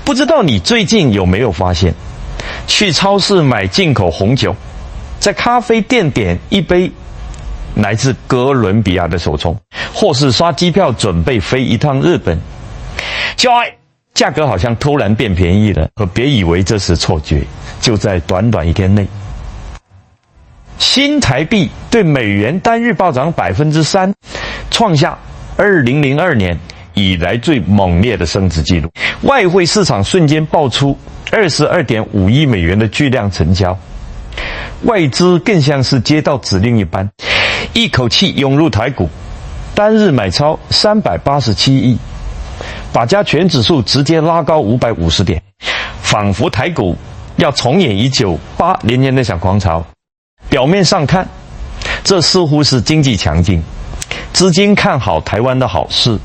不知道你最近有没有发现，去超市买进口红酒，在咖啡店点一杯来自哥伦比亚的手冲，或是刷机票准备飞一趟日本，价格好像突然变便宜了。可别以为这是错觉，就在短短一天内，新台币对美元单日暴涨3%，创下2002年以来最猛烈的升值纪录。外汇市场瞬间爆出22.5亿美元的巨量成交，外资更像是接到指令一般，一口气涌入台股，单日买超387亿，把加权指数直接拉高550点，仿佛台股要重演1980年那场狂潮。表面上看，这似乎是经济强劲，资金看好台湾的好事，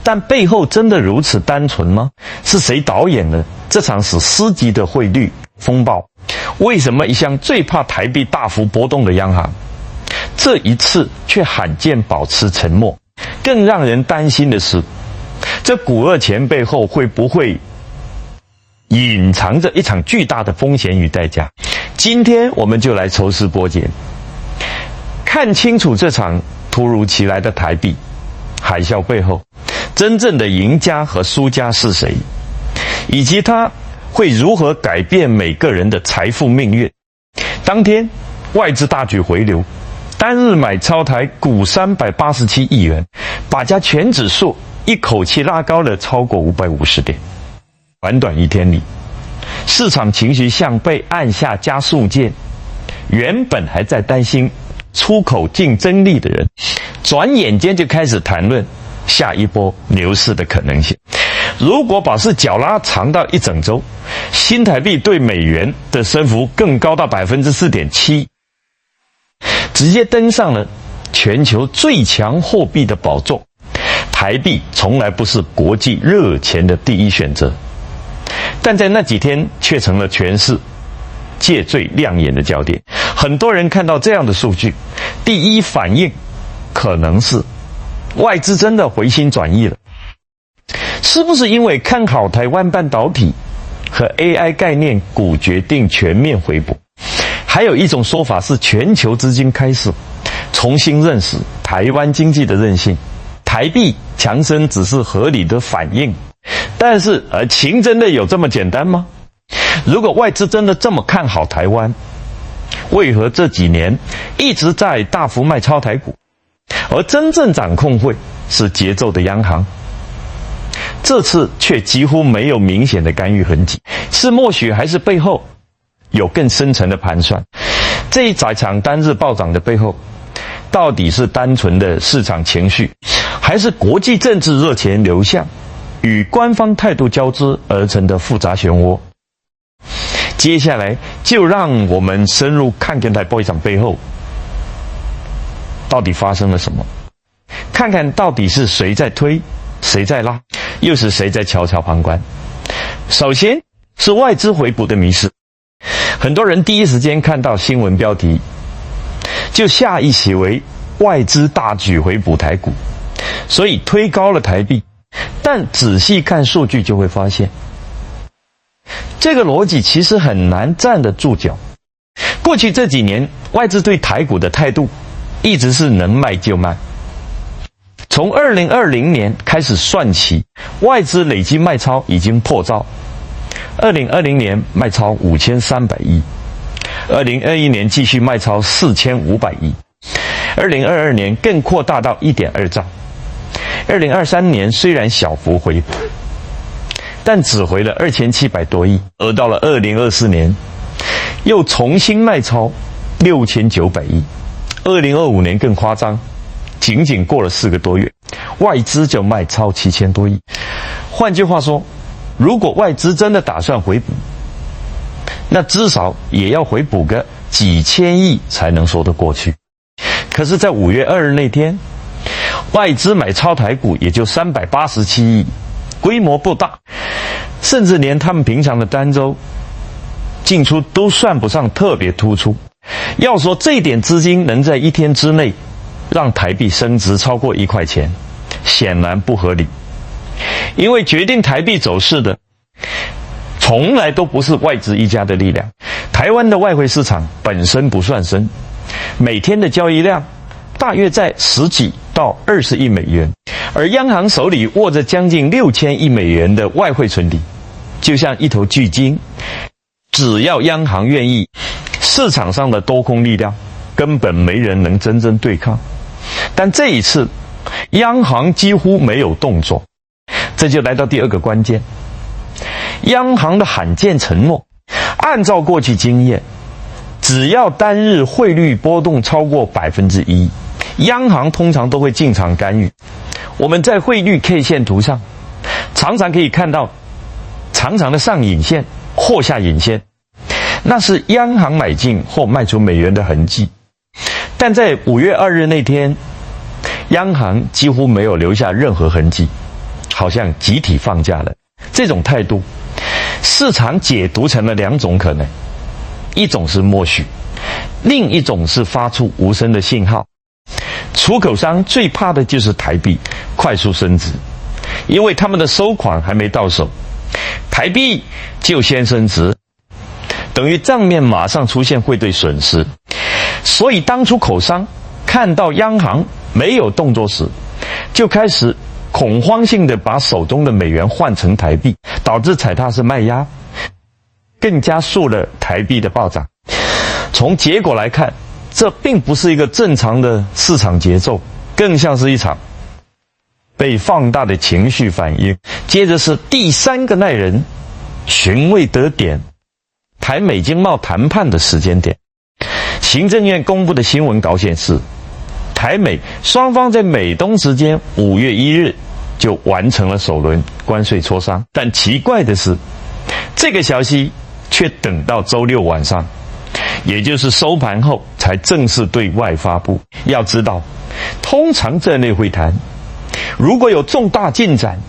但背后真的如此单纯吗？是谁导演了这场史诗级的汇率风暴？为什么一向最怕台币大幅波动的央行，这一次却罕见保持沉默？更让人担心的是，这股二钱背后会不会隐藏着一场巨大的风险与代价？今天我们就来抽丝剥茧，看清楚这场突如其来的台币海啸背后真正的赢家和输家是谁，以及它会如何改变每个人的财富命运。当天外资大举回流，单日买超台股387亿元，把加权指数一口气拉高了超过550点。短短一天里，市场情绪像被按下加速键，原本还在担心出口竞争力的人，转眼间就开始谈论下一波牛市的可能性。如果把视角拉长到一整周，新台币对美元的升幅更高到 4.7%， 直接登上了全球最强货币的宝座。台币从来不是国际热钱的第一选择，但在那几天却成了全世界最亮眼的焦点。很多人看到这样的数据，第一反应可能是外资真的回心转意了，是不是因为看好台湾半导体和 AI 概念股决定全面回补？还有一种说法是全球资金开始重新认识台湾经济的韧性，台币强升只是合理的反应。但是情真的有这么简单吗？如果外资真的这么看好台湾，为何这几年一直在大幅卖超台股，而真正掌控会是节奏的央行？这次却几乎没有明显的干预痕迹，是默许还是背后有更深层的盘算？这一场单日暴涨的背后，到底是单纯的市场情绪，还是国际政治热钱流向与官方态度交织而成的复杂漩涡？接下来就让我们深入看看台暴涨背后到底发生了什么，看看到底是谁在推，谁在拉，又是谁在悄悄旁观。首先是外资回补的迷思，很多人第一时间看到新闻标题就下意识为外资大举回补台股，所以推高了台币。但仔细看数据就会发现，这个逻辑其实很难站得住脚。过去这几年外资对台股的态度一直是能卖就卖，从2020年开始算起，外资累计卖超已经破兆。2020年卖超5300亿，2021年继续卖超4500亿，2022年更扩大到 1.2 兆。2023年虽然小幅回补，但只回了2700多亿，而到了2024年又重新卖超6900亿。2025年更夸张，仅仅过了4个多月，外资就卖超7000多亿。换句话说，如果外资真的打算回补，那至少也要回补个几千亿才能说得过去。可是在5月2日那天，外资买超台股也就387亿，规模不大，甚至连他们平常的单周进出都算不上特别突出。要说这点资金能在一天之内让台币升值超过1块钱，显然不合理。因为决定台币走势的从来都不是外资一家的力量。台湾的外汇市场本身不算深，每天的交易量大约在10几到20亿美元，而央行手里握着将近6000亿美元的外汇存底，就像一头巨鲸，只要央行愿意，市场上的多空力量根本没人能真正对抗。但这一次，央行几乎没有动作，这就来到第二个关键。央行的罕见承诺，按照过去经验，只要单日汇率波动超过1%，央行通常都会进场干预。我们在汇率 K 线图上，常常可以看到长长的上影线或下影线，那是央行买进或卖出美元的痕迹。但在5月2日那天，央行几乎没有留下任何痕迹，好像集体放假了。这种态度，市场解读成了2种可能，一种是默许，另一种是发出无声的信号。出口商最怕的就是台币快速升值，因为他们的收款还没到手，台币就先升值，等于账面马上出现汇兑损失。所以当出口商看到央行没有动作时，就开始恐慌性的把手中的美元换成台币，导致踩踏式卖压，更加速了台币的暴涨。从结果来看，这并不是一个正常的市场节奏，更像是一场被放大的情绪反应。接着是第3个耐人寻味得点，台美经贸谈判的时间点。行政院公布的新闻稿显示，台美双方在美东时间5月1日就完成了首轮关税磋商。但奇怪的是，这个消息却等到周六晚上，也就是收盘后才正式对外发布。要知道，通常这类会谈如果有重大进展，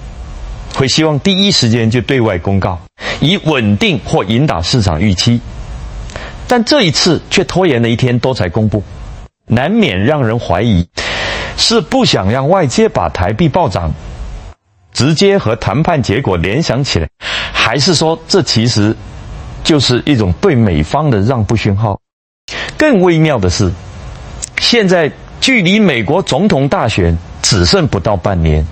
会希望第一时间就对外公告，以稳定或引导市场预期。但这一次却拖延了1天多才公布，难免让人怀疑是不想让外界把台币暴涨直接和谈判结果联想起来，还是说这其实就是一种对美方的让步讯号。更微妙的是，现在距离美国总统大选只剩不到半年，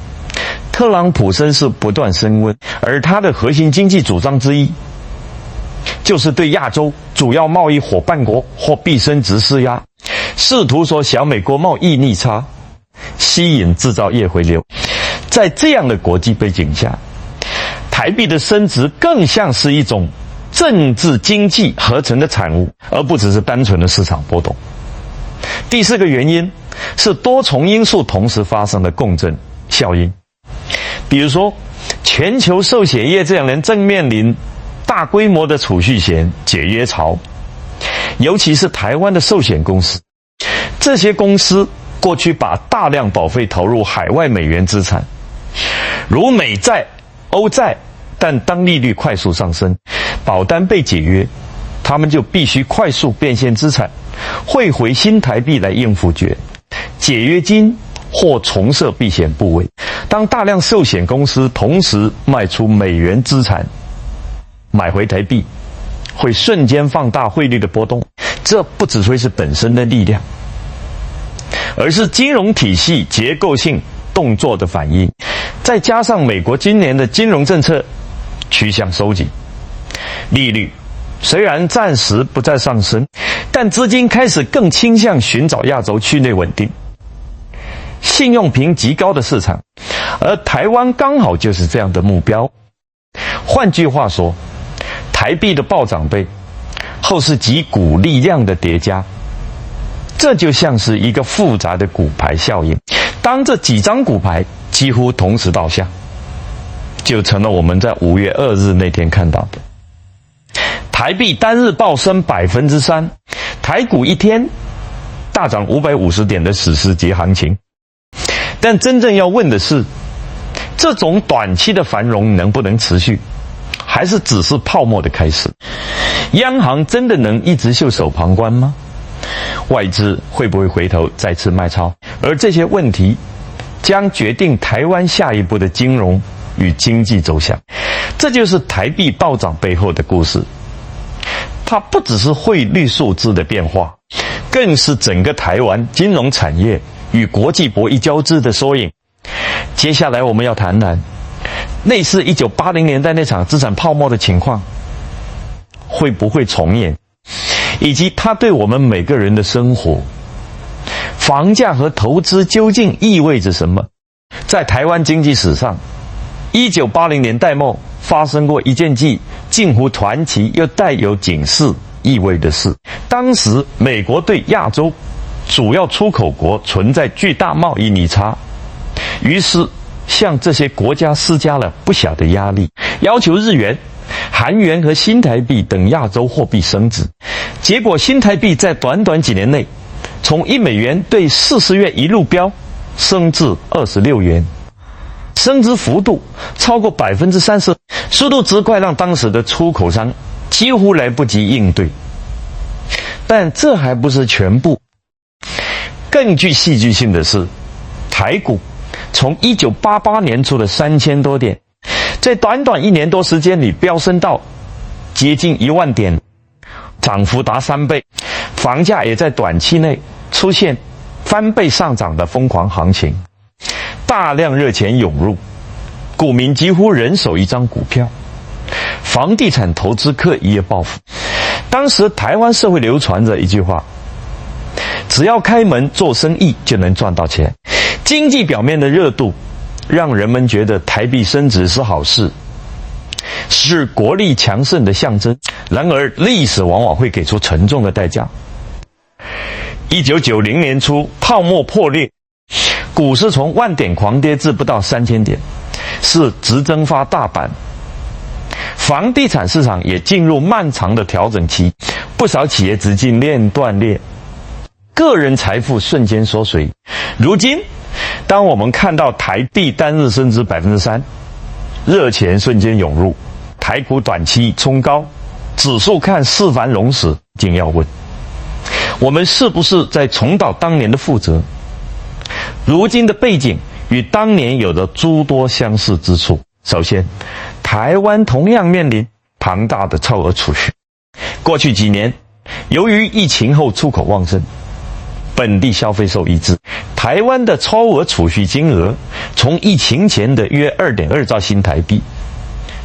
特朗普声势不断升温，而他的核心经济主张之一就是对亚洲主要贸易伙伴国货币升值施压，试图说小美国贸易逆差，吸引制造业回流。在这样的国际背景下，台币的升值更像是一种政治经济合成的产物，而不只是单纯的市场波动。第4个原因是多重因素同时发生的共振效应。比如说，全球寿险业这2年正面临大规模的储蓄险解约潮，尤其是台湾的寿险公司，这些公司过去把大量保费投入海外美元资产，如美债、欧债，但当利率快速上升，保单被解约，他们就必须快速变现资产，汇回新台币来应付解约金或重设避险部位。当大量寿险公司同时卖出美元资产买回台币，会瞬间放大汇率的波动。这不只会是本身的力量，而是金融体系结构性动作的反应，再加上美国今年的金融政策趋向收紧，利率虽然暂时不再上升，但资金开始更倾向寻找亚洲区内稳定、信用评极高的市场，而台湾刚好就是这样的目标。换句话说，台币的暴涨背后是几股力量的叠加，这就像是一个复杂的骨牌效应。当这几张骨牌几乎同时倒下，就成了我们在5月2日那天看到的台币单日暴升 3%， 台股一天大涨550点的史诗级行情。但真正要问的是，这种短期的繁荣能不能持续，还是只是泡沫的开始？央行真的能一直袖手旁观吗？外资会不会回头再次卖超？而这些问题将决定台湾下一步的金融与经济走向。这就是台币暴涨背后的故事。它不只是汇率数字的变化，更是整个台湾金融产业与国际博弈交织的缩影。接下来我们要谈谈类似1980年代那场资产泡沫的情况会不会重演，以及它对我们每个人的生活、房价和投资究竟意味着什么。在台湾经济史上，1980年代末发生过一件既近乎传奇又带有警示意味的事。当时美国对亚洲主要出口国存在巨大贸易逆差，于是向这些国家施加了不小的压力，要求日元、韩元和新台币等亚洲货币升值。结果新台币在短短几年内从1美元兑40元一路飙升至26元，升值幅度超过30%，速度之快让当时的出口商几乎来不及应对。但这还不是全部，更具戏剧性的是，台股从1988年初的3000多点，在短短1年多时间里飙升到接近1万点，涨幅达3倍，房价也在短期内出现翻倍上涨的疯狂行情，大量热钱涌入，股民几乎人手一张股票，房地产投资客一夜暴富。当时台湾社会流传着一句话：只要开门做生意就能赚到钱。经济表面的热度让人们觉得台币升值是好事，是国力强盛的象征。然而历史往往会给出沉重的代价。1990年初泡沫破裂，股市从10000点狂跌至不到3000点，是直蒸发大盘。房地产市场也进入漫长的调整期，不少企业资金链断裂，个人财富瞬间缩水。如今当我们看到台币单日升值 3%， 热钱瞬间涌入，台股短期冲高，指数看四繁荣时，竟要问我们是不是在重蹈当年的覆辙？如今的背景与当年有着诸多相似之处。首先，台湾同样面临庞大的超额储蓄。过去几年，由于疫情后出口旺盛，本地消费受抑制，台湾的超额储蓄金额从疫情前的约 2.2 兆新台币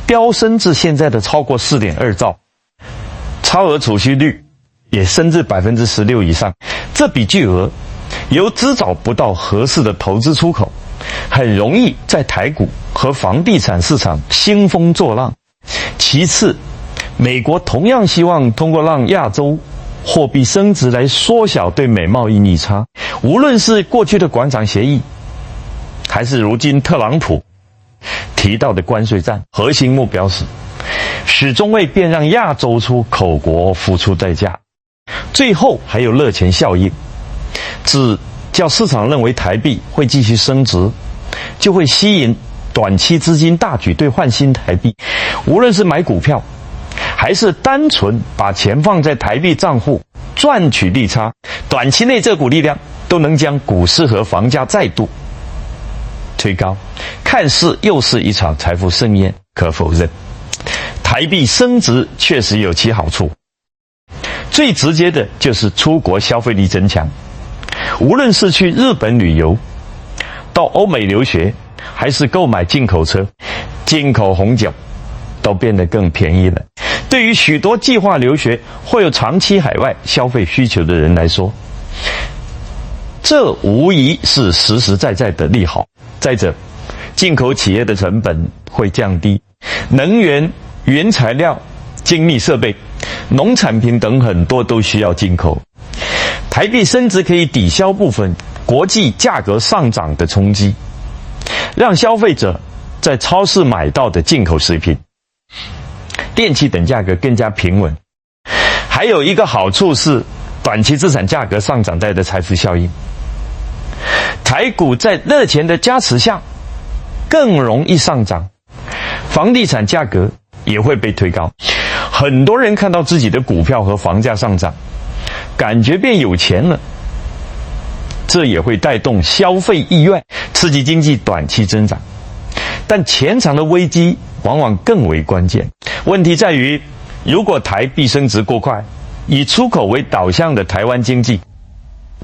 飙升至现在的超过 4.2 兆，超额储蓄率也升至 16% 以上。这笔巨额由只找不到合适的投资出口，很容易在台股和房地产市场兴风作浪。其次，美国同样希望通过让亚洲货币升值来缩小对美贸易逆差。无论是过去的广场协议，还是如今特朗普提到的关税战，核心目标是始终未变让亚洲出口国付出代价。最后还有热钱效应，只叫市场认为台币会继续升值，就会吸引短期资金大举兑换新台币。无论是买股票还是单纯把钱放在台币账户赚取利差，短期内这股力量都能将股市和房价再度推高，看似又是一场财富盛宴。可否认，台币升值确实有其好处，最直接的就是出国消费力增强。无论是去日本旅游，到欧美留学，还是购买进口车、进口红酒，都变得更便宜了。对于许多计划留学或有长期海外消费需求的人来说，这无疑是实实在在的利好。再者，进口企业的成本会降低，能源、原材料、精密设备、农产品等很多都需要进口。台币升值可以抵消部分国际价格上涨的冲击，让消费者在超市买到的进口食品、电器等价格更加平稳。还有一个好处是短期资产价格上涨带的财富效应。台股在热钱的加持下更容易上涨，房地产价格也会被推高。很多人看到自己的股票和房价上涨，感觉变有钱了，这也会带动消费意愿，刺激经济短期增长。但潜藏的危机往往更为关键。问题在于，如果台币升值过快，以出口为导向的台湾经济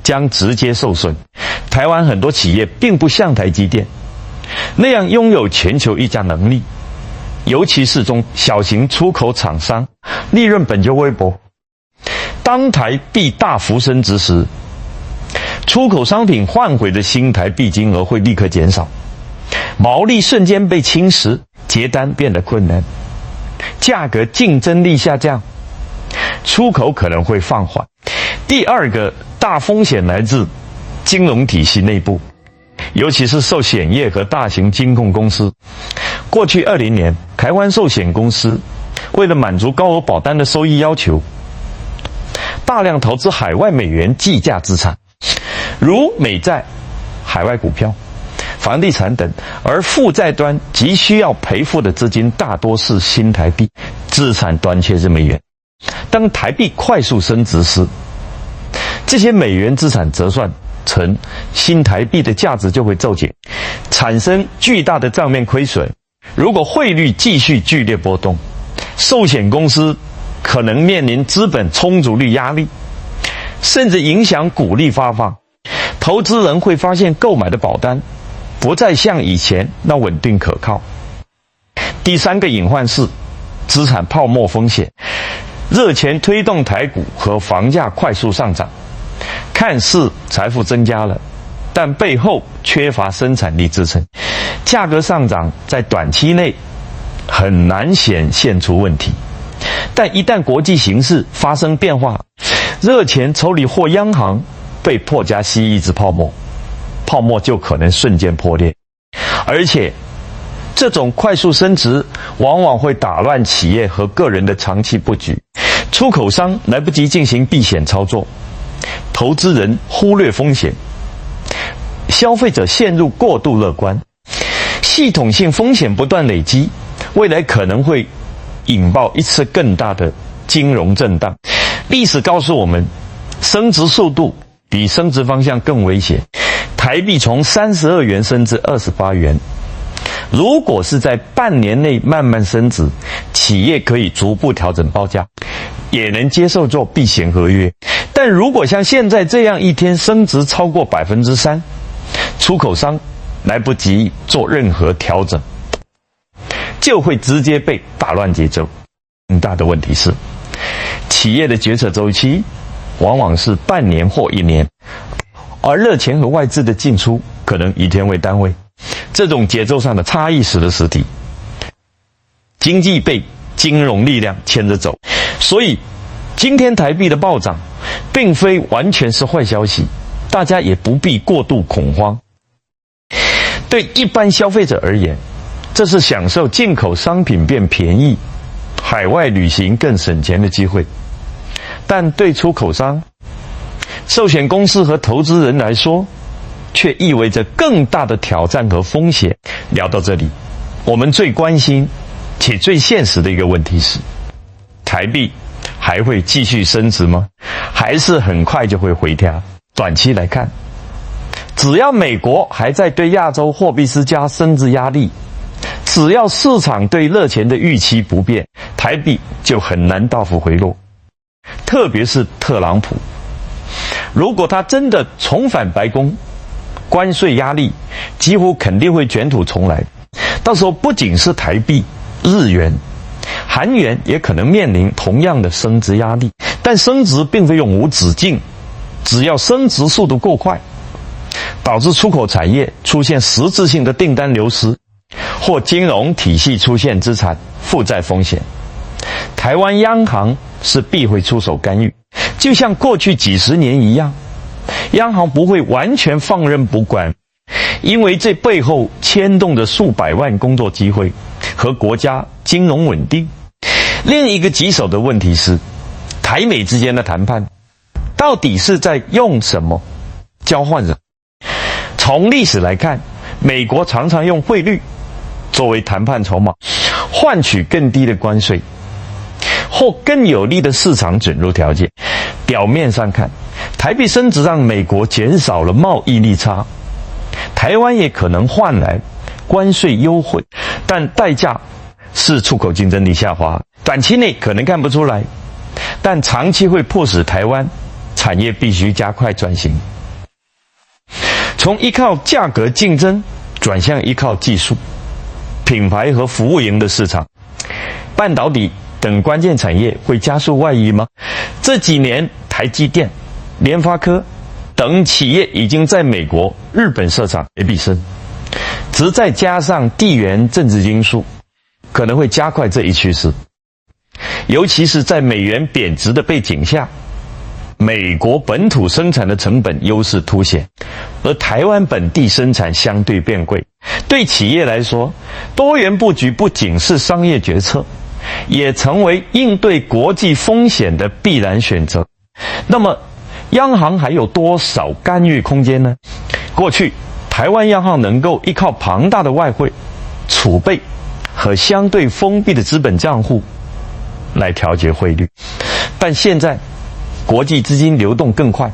将直接受损。台湾很多企业并不像台积电那样拥有全球议价能力，尤其是中小型出口厂商，利润本就微薄。当台币大幅升值时，出口商品换回的新台币金额会立刻减少，毛利瞬间被侵蚀，结单变得困难，价格竞争力下降，出口可能会放缓。第二个大风险来自金融体系内部，尤其是寿险业和大型金控公司。过去20年，台湾寿险公司为了满足高额保单的收益要求，大量投资海外美元计价资产，如美债、海外股票、房地产等，而负债端急需要赔付的资金大多是新台币，资产短缺是美元。当台币快速升值时，这些美元资产折算成新台币的价值就会骤减，产生巨大的账面亏损。如果汇率继续剧烈波动，寿险公司可能面临资本充足率压力，甚至影响股利发放。投资人会发现购买的保单不再像以前那稳定可靠。第三个隐患是资产泡沫风险。热钱推动台股和房价快速上涨，看似财富增加了，但背后缺乏生产力支撑，价格上涨在短期内很难显现出问题。但一旦国际形势发生变化，热钱抽离或央行被迫加息抑制泡沫，泡沫就可能瞬间破裂。而且这种快速升值往往会打乱企业和个人的长期布局，出口商来不及进行避险操作，投资人忽略风险，消费者陷入过度乐观，系统性风险不断累积，未来可能会引爆一次更大的金融震荡。历史告诉我们，升值速度比升值方向更危险。台币从32元升至28元，如果是在半年内慢慢升值，企业可以逐步调整报价，也能接受做避险合约。但如果像现在这样一天升值超过 3%， 出口商来不及做任何调整，就会直接被打乱节奏。更大的问题是，企业的决策周期往往是半年或1年，而热钱和外资的进出可能以天为单位。这种节奏上的差异使得实体经济被金融力量牵着走。所以今天台币的暴涨并非完全是坏消息，大家也不必过度恐慌。对一般消费者而言，这是享受进口商品变便宜、海外旅行更省钱的机会。但对出口商、寿险公司和投资人来说，却意味着更大的挑战和风险。聊到这里，我们最关心且最现实的一个问题是，台币还会继续升值吗？还是很快就会回调？短期来看，只要美国还在对亚洲货币施加升值压力，只要市场对热钱的预期不变，台币就很难大幅回落。特别是特朗普，如果他真的重返白宫，关税压力几乎肯定会卷土重来。到时候不仅是台币、日元、韩元也可能面临同样的升值压力。但升值并非永无止境，只要升值速度够快，导致出口产业出现实质性的订单流失，或金融体系出现资产负债风险，台湾央行是必会出手干预。就像过去几十年一样，央行不会完全放任不管，因为这背后牵动着数百万工作机会和国家金融稳定。另一个棘手的问题是，台美之间的谈判到底是在用什么交换什么？从历史来看，美国常常用汇率作为谈判筹码，换取更低的关税或更有利的市场准入条件。表面上看，台币升值让美国减少了贸易逆差，台湾也可能换来关税优惠，但代价是出口竞争力下滑，短期内可能看不出来，但长期会迫使台湾产业必须加快转型，从依靠价格竞争转向依靠技术、品牌和服务赢的市场。半导体等关键产业会加速外移吗？这几年台积电、联发科等企业已经在美国、日本设厂也必胜，只再加上地缘政治因素，可能会加快这一趋势。尤其是在美元贬值的背景下，美国本土生产的成本优势凸显，而台湾本地生产相对变贵。对企业来说，多元布局不仅是商业决策，也成为应对国际风险的必然选择。那么，央行还有多少干预空间呢？过去，台湾央行能够依靠庞大的外汇储备和相对封闭的资本账户来调节汇率，但现在国际资金流动更快，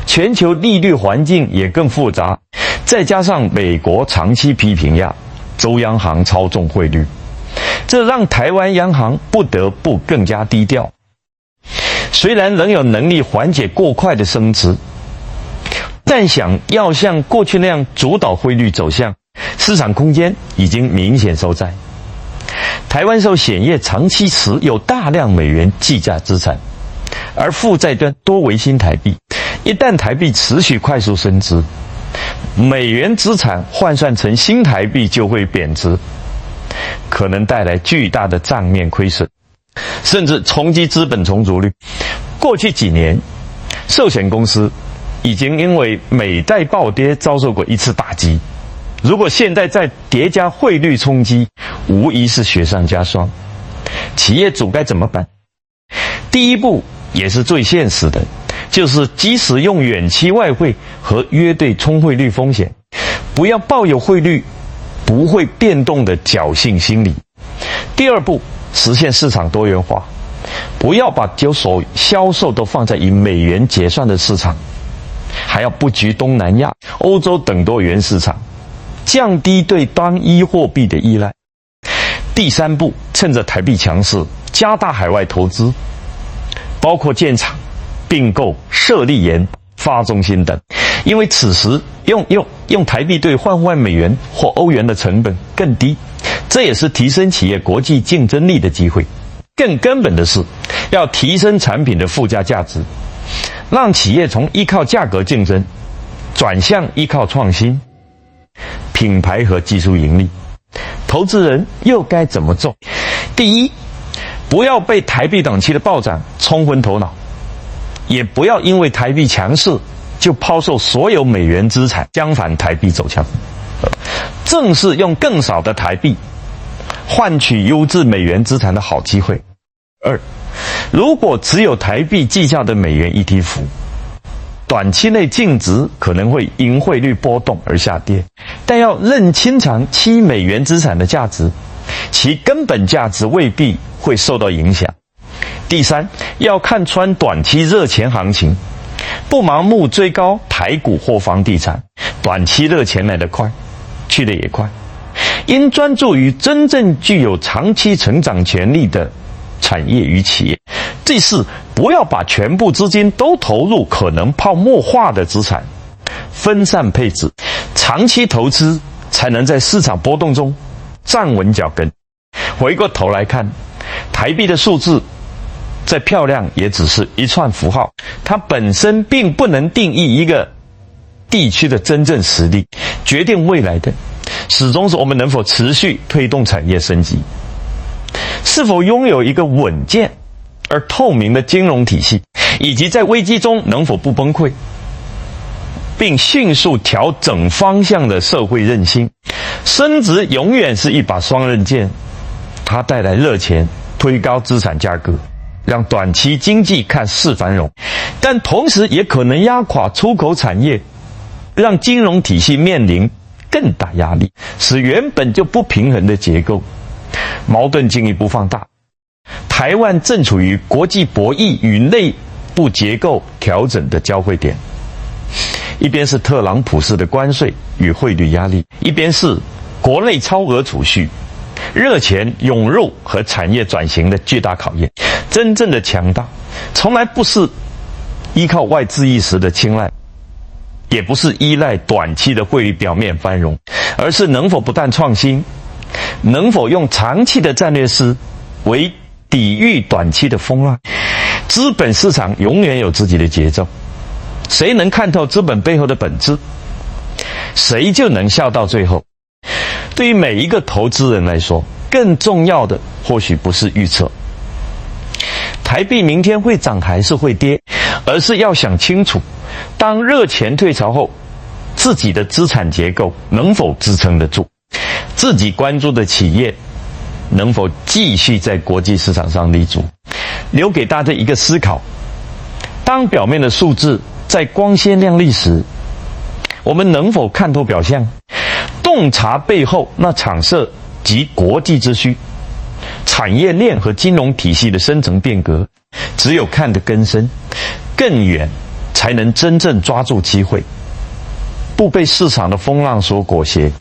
全球利率环境也更复杂，再加上美国长期批评亚洲央行操纵汇率，这让台湾央行不得不更加低调。虽然仍有能力缓解过快的升值，但想要像过去那样主导汇率走向，市场空间已经明显收窄。台湾受险业长期持有大量美元计价资产，而负债端多为新台币，一旦台币持续快速升值，美元资产换算成新台币就会贬值，可能带来巨大的账面亏损，甚至冲击资本重组率。过去几年，寿险公司已经因为美债暴跌遭受过一次打击，如果现在再叠加汇率冲击，无疑是雪上加霜。企业主该怎么办？第一步也是最现实的，就是即使用远期外汇和约对冲汇率风险，不要抱有汇率不会变动的侥幸心理。第二步，实现市场多元化，不要把所销售都放在以美元结算的市场，还要布局东南亚、欧洲等多元市场，降低对单一货币的依赖。第三步，趁着台币强势，加大海外投资，包括建厂、并购、设立研发中心等，因为此时用台币兑换美元或欧元的成本更低，这也是提升企业国际竞争力的机会。更根本的是，要提升产品的附加价值，让企业从依靠价格竞争转向依靠创新、品牌和技术盈利。投资人又该怎么做？第一，不要被台币短期的暴涨冲昏头脑，也不要因为台币强势就抛售所有美元资产，相反台币走强。正是用更少的台币换取优质美元资产的好机会。二，如果只有台币计价的美元 ETF， 短期内净值可能会因汇率波动而下跌，但要认清长期美元资产的价值，其根本价值未必会受到影响。第三，要看穿短期热钱行情，不盲目追高台股或房地产，短期热钱来得快，去得也快，应专注于真正具有长期成长潜力的产业与企业。第四，不要把全部资金都投入可能泡沫化的资产，分散配置，长期投资才能在市场波动中站稳脚跟。回过头来看，台币的数字再漂亮也只是一串符号，它本身并不能定义一个地区的真正实力，决定未来的始终是我们能否持续推动产业升级，是否拥有一个稳健而透明的金融体系，以及在危机中能否不崩溃，并迅速调整方向的社会韧性。升值永远是一把双刃剑，它带来热钱，推高资产价格，让短期经济看似繁荣，但同时也可能压垮出口产业，让金融体系面临更大压力，使原本就不平衡的结构矛盾进一步放大。台湾正处于国际博弈与内部结构调整的交汇点，一边是特朗普式的关税与汇率压力，一边是国内超额储蓄、热钱涌入和产业转型的巨大考验。真正的强大，从来不是依靠外资一时的青睐，也不是依赖短期的汇率表面繁荣，而是能否不断创新，能否用长期的战略思维抵御短期的风浪。资本市场永远有自己的节奏，谁能看透资本背后的本质，谁就能笑到最后。对于每一个投资人来说，更重要的或许不是预测台币明天会涨还是会跌，而是要想清楚，当热钱退潮后，自己的资产结构能否支撑得住，自己关注的企业能否继续在国际市场上立足。留给大家一个思考，当表面的数字在光鲜亮丽时，我们能否看透表象，洞察背后那场设及国际之需，产业链和金融体系的深层变革。只有看得更深更远，才能真正抓住机会，不被市场的风浪所裹挟。